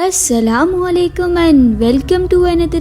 Assalamu alaikum and welcome to another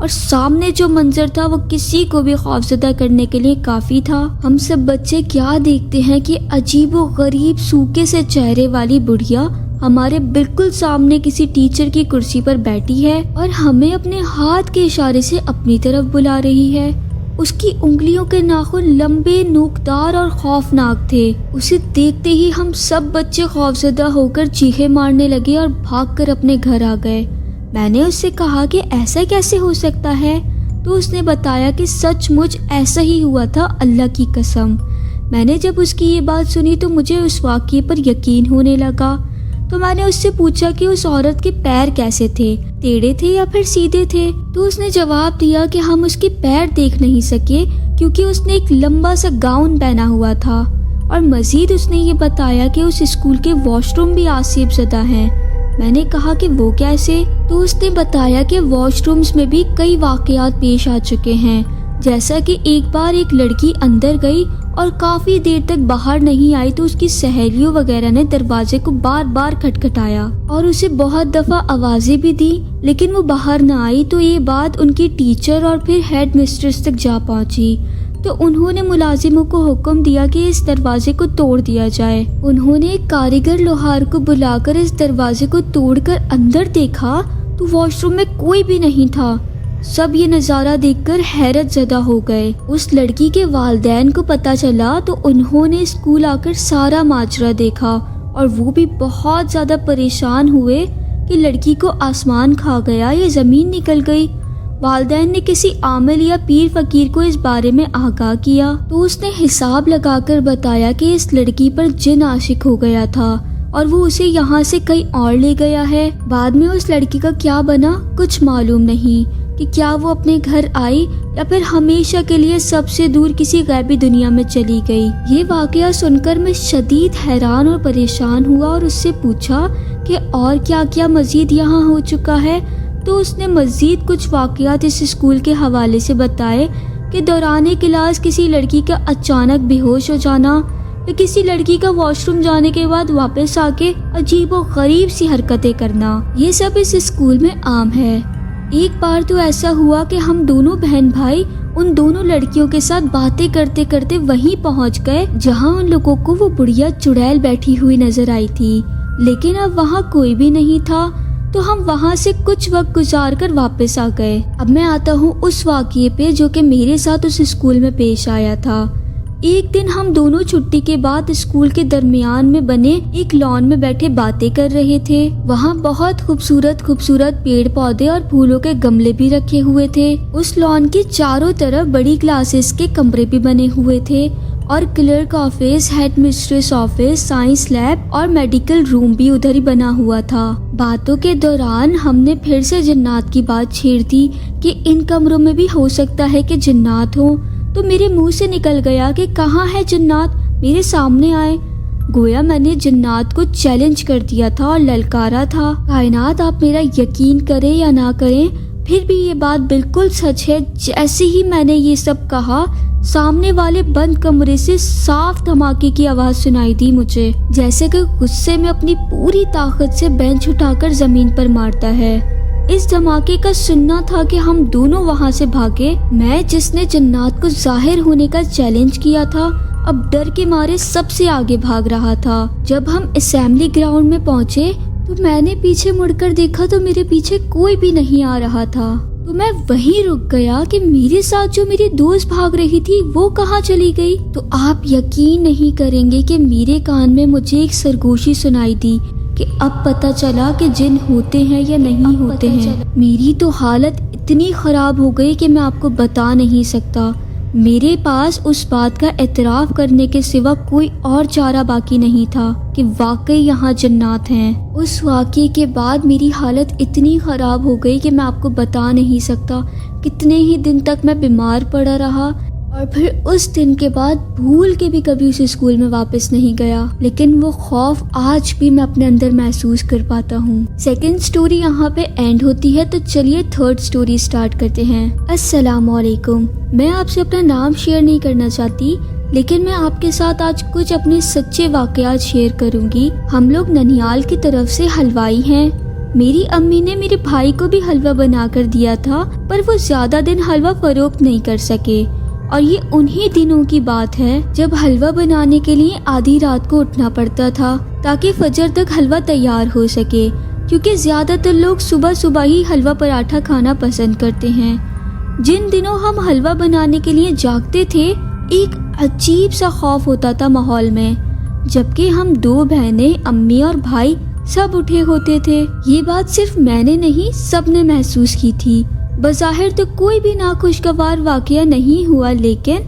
اور سامنے جو منظر تھا وہ کسی کو بھی خوفزدہ کرنے کے لیے کافی تھا۔ ہم سب بچے کیا دیکھتے ہیں کہ عجیب و غریب سوکھے سے چہرے والی بڑھیا ہمارے بالکل سامنے کسی ٹیچر کی کرسی پر بیٹھی ہے اور ہمیں اپنے ہاتھ کے اشارے سے اپنی طرف بلا رہی ہے۔ اس کی انگلیوں کے ناخن لمبے، نوکدار اور خوفناک تھے۔ اسے دیکھتے ہی ہم سب بچے خوفزدہ ہو کر چیخے مارنے لگے اور بھاگ کر اپنے گھر آ گئے۔ میں نے اس سے کہا کہ ایسا کیسے ہو سکتا ہے، تو اس نے بتایا کہ سچ مچ ایسا ہی ہوا تھا، اللہ کی قسم۔ میں نے جب اس کی یہ بات سنی تو مجھے اس واقعے پر یقین ہونے لگا۔ تو میں نے اس سے پوچھا کہ اس عورت کے پیر کیسے تھے، ٹیڑھے تھے یا پھر سیدھے تھے؟ تو اس نے جواب دیا کہ ہم اس کے پیر دیکھ نہیں سکے کیونکہ اس نے ایک لمبا سا گاؤن پہنا ہوا تھا، اور مزید اس نے یہ بتایا کہ اس اسکول کے واش روم بھی آسیب زدہ ہیں۔ میں نے کہا کہ وہ کیسے؟ تو اس نے بتایا کہ واش رومز میں بھی کئی واقعات پیش آ چکے ہیں، جیسا کہ ایک بار ایک لڑکی اندر گئی اور کافی دیر تک باہر نہیں آئی تو اس کی سہیلیوں وغیرہ نے دروازے کو بار بار کھٹکھٹایا اور اسے بہت دفعہ آوازیں بھی دی، لیکن وہ باہر نہ آئی۔ تو یہ بات ان کی ٹیچر اور پھر ہیڈ مسٹرس تک جا پہنچی، تو انہوں نے ملازموں کو حکم دیا کہ اس دروازے کو توڑ دیا جائے۔ انہوں نے ایک کاریگر لوہار کو بلا کر اس دروازے کو توڑ کر اندر دیکھا تو واش روم میں کوئی بھی نہیں تھا۔ سب یہ نظارہ دیکھ کر حیرت زدہ ہو گئے۔ اس لڑکی کے والدین کو پتہ چلا تو انہوں نے اسکول آ کر سارا ماجرا دیکھا، اور وہ بھی بہت زیادہ پریشان ہوئے کہ لڑکی کو آسمان کھا گیا یا زمین نکل گئی۔ والدین نے کسی عامل یا پیر فقیر کو اس بارے میں آگاہ کیا تو اس نے حساب لگا کر بتایا کہ اس لڑکی پر جن عاشق ہو گیا تھا اور وہ اسے یہاں سے کہیں اور لے گیا ہے۔ بعد میں اس لڑکی کا کیا بنا کچھ معلوم نہیں، کہ کیا وہ اپنے گھر آئی یا پھر ہمیشہ کے لیے سب سے دور کسی غیبی دنیا میں چلی گئی۔ یہ واقعہ سن کر میں شدید حیران اور پریشان ہوا اور اس سے پوچھا کہ اور کیا کیا مزید یہاں ہو چکا ہے، تو اس نے مزید کچھ واقعات اس اسکول کے حوالے سے بتائے کہ دوران کلاس کسی لڑکی کا اچانک بے ہوش ہو جانا یا کسی لڑکی کا واش روم جانے کے بعد واپس آ کے عجیب و غریب سی حرکتیں کرنا، یہ سب اس اسکول میں عام ہے۔ ایک بار تو ایسا ہوا کہ ہم دونوں بہن بھائی ان دونوں لڑکیوں کے ساتھ باتیں کرتے کرتے وہیں پہنچ گئے جہاں ان لوگوں کو وہ بڑھیا چڑیل بیٹھی ہوئی نظر آئی تھی، لیکن اب وہاں کوئی بھی نہیں تھا، تو ہم وہاں سے کچھ وقت گزار کر واپس آ گئے۔ اب میں آتا ہوں اس واقعے پہ جو کہ میرے ساتھ اس اسکول میں پیش آیا تھا۔ ایک دن ہم دونوں چھٹی کے بعد اسکول کے درمیان میں بنے ایک لان میں بیٹھے باتیں کر رہے تھے۔ وہاں بہت خوبصورت پیڑ پودے اور پھولوں کے گملے بھی رکھے ہوئے تھے۔ اس لان کے چاروں طرف بڑی کلاسز کے کمرے بھی بنے ہوئے تھے اور clerk office, headmistress office, science lab اور میڈیکل روم بھی ادھر ہی بنا ہوا تھا۔ باتوں کے دوران ہم نے پھر سے جنات کی بات چھیڑ دی کہ ان کمروں میں بھی ہو سکتا ہے کہ جنات ہوں، تو میرے منہ سے نکل گیا کہ کہاں ہے جنات، میرے سامنے آئے۔ گویا میں نے جنات کو چیلنج کر دیا تھا اور للکارا تھا۔ کائنات، آپ میرا یقین کریں یا نہ کریں، پھر بھی یہ بات بالکل سچ ہے۔ جیسے ہی میں نے یہ سب کہا، سامنے والے بند کمرے سے صاف دھماکے کی آواز سنائی دی مجھے، جیسے کہ غصے میں اپنی پوری طاقت سے بینچ اٹھا کر زمین پر مارتا ہے۔ اس دھماکے کا سننا تھا کہ ہم دونوں وہاں سے بھاگے۔ میں جس نے جنات کو ظاہر ہونے کا چیلنج کیا تھا، اب ڈر کے مارے سب سے آگے بھاگ رہا تھا۔ جب ہم اسمبلی گراؤنڈ میں پہنچے تو میں نے پیچھے مڑ کر دیکھا تو میرے پیچھے کوئی بھی نہیں آ رہا تھا، تو میں وہیں رک گیا کہ میرے ساتھ جو میری دوست بھاگ رہی تھی وہ کہاں چلی گئی۔ تو آپ یقین نہیں کریں گے کہ میرے کان میں مجھے ایک سرگوشی سنائی دی کہ اب پتہ چلا کہ جن ہوتے ہیں یا نہیں ہوتے ہیں۔ میری تو حالت اتنی خراب ہو گئی کہ میں آپ کو بتا نہیں سکتا۔ میرے پاس اس بات کا اعتراف کرنے کے سوا کوئی اور چارہ باقی نہیں تھا کہ واقعی یہاں جنات ہیں۔ اس واقعے کے بعد میری حالت اتنی خراب ہو گئی کہ میں آپ کو بتا نہیں سکتا۔ کتنے ہی دن تک میں بیمار پڑا رہا اور پھر اس دن کے بعد بھول کے بھی کبھی اس اسکول میں واپس نہیں گیا، لیکن وہ خوف آج بھی میں اپنے اندر محسوس کر پاتا ہوں۔ سیکنڈ سٹوری یہاں پہ اینڈ ہوتی ہے، تو چلیے تھرڈ سٹوری سٹارٹ کرتے ہیں۔ السلام علیکم۔ میں آپ سے اپنا نام شیئر نہیں کرنا چاہتی، لیکن میں آپ کے ساتھ آج کچھ اپنے سچے واقعات شیئر کروں گی۔ ہم لوگ ننیال کی طرف سے حلوائی ہیں۔ میری امی نے میرے بھائی کو بھی حلوہ بنا کر دیا تھا، پر وہ زیادہ دن حلوہ فروخت نہیں کر سکے، اور یہ انہی دنوں کی بات ہے جب حلوہ بنانے کے لیے آدھی رات کو اٹھنا پڑتا تھا تاکہ فجر تک حلوہ تیار ہو سکے، کیونکہ زیادہ تر لوگ صبح صبح ہی حلوہ پراٹھا کھانا پسند کرتے ہیں۔ جن دنوں ہم حلوہ بنانے کے لیے جاگتے تھے، ایک عجیب سا خوف ہوتا تھا ماحول میں، جبکہ ہم 2 بہنیں، امی اور بھائی سب اٹھے ہوتے تھے۔ یہ بات صرف میں نے نہیں، سب نے محسوس کی تھی۔ بظاہر تو کوئی بھی ناخوشگوار واقعہ نہیں ہوا، لیکن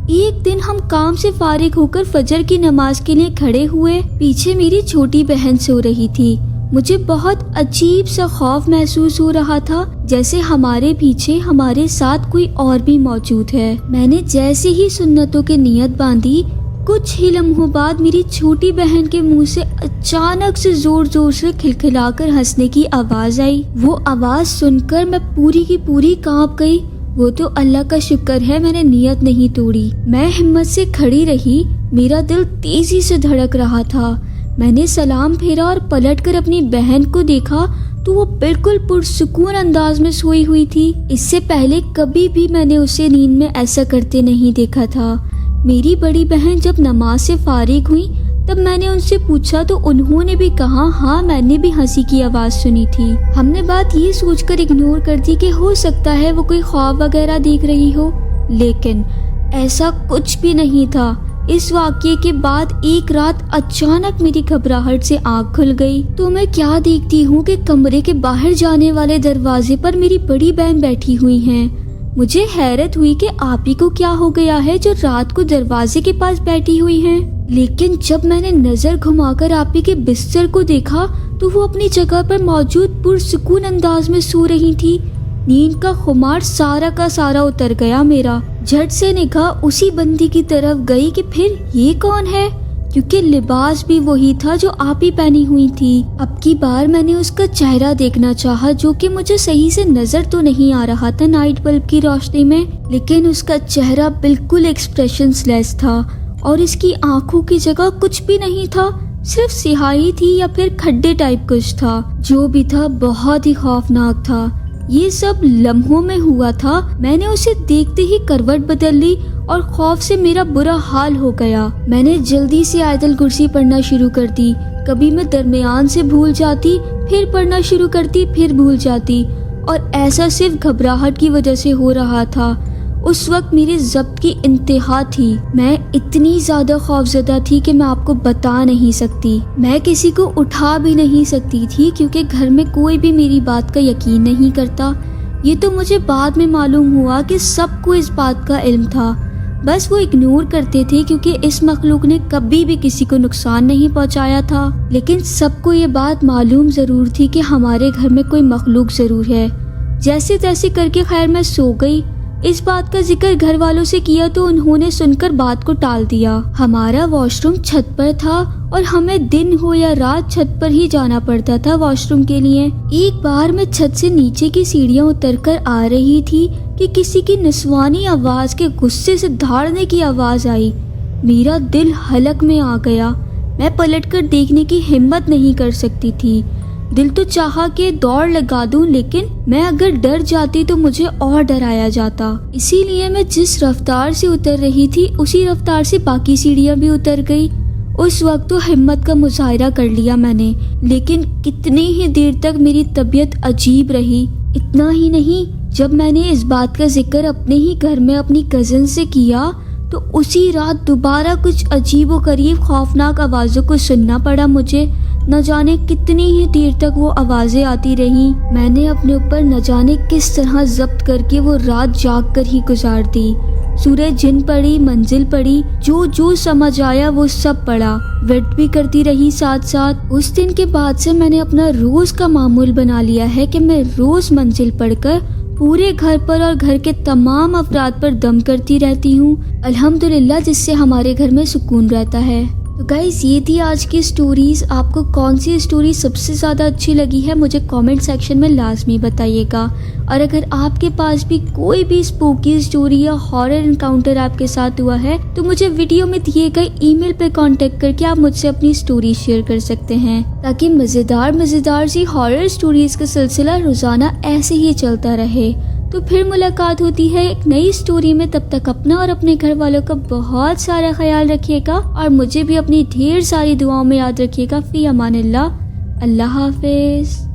ایک دن ہم کام سے فارغ ہو کر فجر کی نماز کے لیے کھڑے ہوئے۔ پیچھے میری چھوٹی بہن سو رہی تھی۔ مجھے بہت عجیب سا خوف محسوس ہو رہا تھا، جیسے ہمارے پیچھے ہمارے ساتھ کوئی اور بھی موجود ہے۔ میں نے جیسے ہی سنتوں کی نیت باندھی، کچھ ہی لمحوں بعد میری چھوٹی بہن کے منہ سے اچانک سے زور زور سے کھلکھلا کر ہنسنے کی آواز آئی۔ وہ آواز سن کر میں پوری کی پوری کانپ گئی۔ وہ تو اللہ کا شکر ہے میں نے نیت نہیں توڑی۔ میں ہمت سے کھڑی رہی، میرا دل تیزی سے دھڑک رہا تھا۔ میں نے سلام پھیرا اور پلٹ کر اپنی بہن کو دیکھا تو وہ بالکل پرسکون انداز میں سوئی ہوئی تھی۔ اس سے پہلے کبھی بھی میں نے اسے نیند میں ایسا کرتے نہیں دیکھا تھا۔ میری بڑی بہن جب نماز سے فارغ ہوئی تب میں نے ان سے پوچھا تو انہوں نے بھی کہا ہاں میں نے بھی ہنسی کی آواز سنی تھی۔ ہم نے بات یہ سوچ کر اگنور کر دی کہ ہو سکتا ہے وہ کوئی خواب وغیرہ دیکھ رہی ہو، لیکن ایسا کچھ بھی نہیں تھا۔ اس واقعے کے بعد ایک رات اچانک میری گھبراہٹ سے آنکھ کھل گئی تو میں کیا دیکھتی ہوں کہ کمرے کے باہر جانے والے دروازے پر میری بڑی بہن بیٹھی ہوئی ہیں۔ مجھے حیرت ہوئی کہ آپی کو کیا ہو گیا ہے جو رات کو دروازے کے پاس بیٹھی ہوئی ہیں، لیکن جب میں نے نظر گھما کر آپی کے بستر کو دیکھا تو وہ اپنی جگہ پر موجود پرسکون انداز میں سو رہی تھی۔ نیند کا خمار سارا کا سارا اتر گیا میرا۔ جھٹ سے نگاہ اسی بندی کی طرف گئی کہ پھر یہ کون ہے، کیونکہ لباس بھی وہی تھا جو آپی پہنی ہوئی تھی۔ اب کی بار میں نے اس کا چہرہ دیکھنا چاہا، جو کہ مجھے صحیح سے نظر تو نہیں آ رہا تھا نائٹ بلب کی روشنی میں، لیکن اس کا چہرہ بالکل ایکسپریشنز لیس تھا اور اس کی آنکھوں کی جگہ کچھ بھی نہیں تھا، صرف سیاہی تھی یا پھر کھڈے ٹائپ کچھ تھا۔ جو بھی تھا بہت ہی خوفناک تھا۔ یہ سب لمحوں میں ہوا تھا۔ میں نے اسے دیکھتے ہی کروٹ بدل لی اور خوف سے میرا برا حال ہو گیا۔ میں نے جلدی سے آیت الکرسی پڑھنا شروع کر دی۔ کبھی میں درمیان سے بھول جاتی، پھر پڑھنا شروع کرتی، پھر بھول جاتی، اور ایسا صرف گھبراہٹ کی وجہ سے ہو رہا تھا۔ اس وقت میرے ضبط کی انتہا تھی۔ میں اتنی زیادہ خوفزدہ تھی کہ میں آپ کو بتا نہیں سکتی۔ میں کسی کو اٹھا بھی نہیں سکتی تھی کیونکہ گھر میں کوئی بھی میری بات کا یقین نہیں کرتا۔ یہ تو مجھے بعد میں معلوم ہوا کہ سب کو اس بات کا علم تھا، بس وہ اگنور کرتے تھے کیونکہ اس مخلوق نے کبھی بھی کسی کو نقصان نہیں پہنچایا تھا۔ لیکن سب کو یہ بات معلوم ضرور تھی کہ ہمارے گھر میں کوئی مخلوق ضرور ہے۔ جیسے تیسے کر کے خیر میں سو گئی۔ اس بات کا ذکر گھر والوں سے کیا تو انہوں نے سن کر بات کو ٹال دیا۔ ہمارا واش روم چھت پر تھا اور ہمیں دن ہو یا رات چھت پر ہی جانا پڑتا تھا واش روم کے لیے۔ ایک بار میں چھت سے نیچے کی سیڑھیاں اتر کر آ رہی تھی کہ کسی کی نسوانی آواز کے غصے سے دھاڑنے کی آواز آئی۔ میرا دل حلق میں آ گیا۔ میں پلٹ کر دیکھنے کی ہمت نہیں کر سکتی تھی۔ دل تو چاہا کہ دوڑ لگا دوں، لیکن میں اگر ڈر جاتی تو مجھے اور ڈرایا جاتا۔ اسی لیے میں جس رفتار سے اتر رہی تھی اسی رفتار سے باقی سیڑھیاں بھی اتر گئی۔ اس وقت تو ہمت کا مظاہرہ کر لیا میں نے، لیکن کتنی ہی دیر تک میری طبیعت عجیب رہی۔ اتنا ہی نہیں، جب میں نے اس بات کا ذکر اپنے ہی گھر میں اپنی کزن سے کیا تو اسی رات دوبارہ کچھ عجیب و غریب خوفناک آوازوں کو سننا پڑا مجھے۔ نہ جانے کتنی ہی دیر تک وہ آوازیں آتی رہیں۔ میں نے اپنے اوپر نہ جانے کس طرح ضبط کر کے وہ رات جاگ کر ہی گزار دی۔ سورہ جن پڑھی، منزل پڑھی، جو سمجھ آیا وہ سب پڑھا، ورد بھی کرتی رہی ساتھ ساتھ۔ اس دن کے بعد سے میں نے اپنا روز کا معمول بنا لیا ہے کہ میں روز منزل پڑھ کر پورے گھر پر اور گھر کے تمام افراد پر دم کرتی رہتی ہوں، الحمدللہ، جس سے ہمارے گھر میں سکون رہتا ہے۔ تو گائز یہ تھی آج کی سٹوریز. آپ کو کون سی سٹوری سب سے زیادہ اچھی لگی ہے مجھے کامنٹ سیکشن میں لازمی بتائیے گا. اور اگر آپ کے پاس بھی کوئی بھی اسپوکی سٹوری یا ہارر انکاؤنٹر آپ کے ساتھ ہوا ہے تو مجھے ویڈیو میں دیے گئے ای میل پہ کانٹیکٹ کر کے آپ مجھ سے اپنی سٹوری شیئر کر سکتے ہیں تاکہ مزیدار سی ہارر سٹوریز کا سلسلہ روزانہ ایسے ہی چلتا رہے. تو پھر ملاقات ہوتی ہے ایک نئی سٹوری میں. تب تک اپنا اور اپنے گھر والوں کا بہت سارا خیال رکھیے گا اور مجھے بھی اپنی ڈھیر ساری دعاؤں میں یاد رکھیے گا. فی امان اللہ. اللہ حافظ.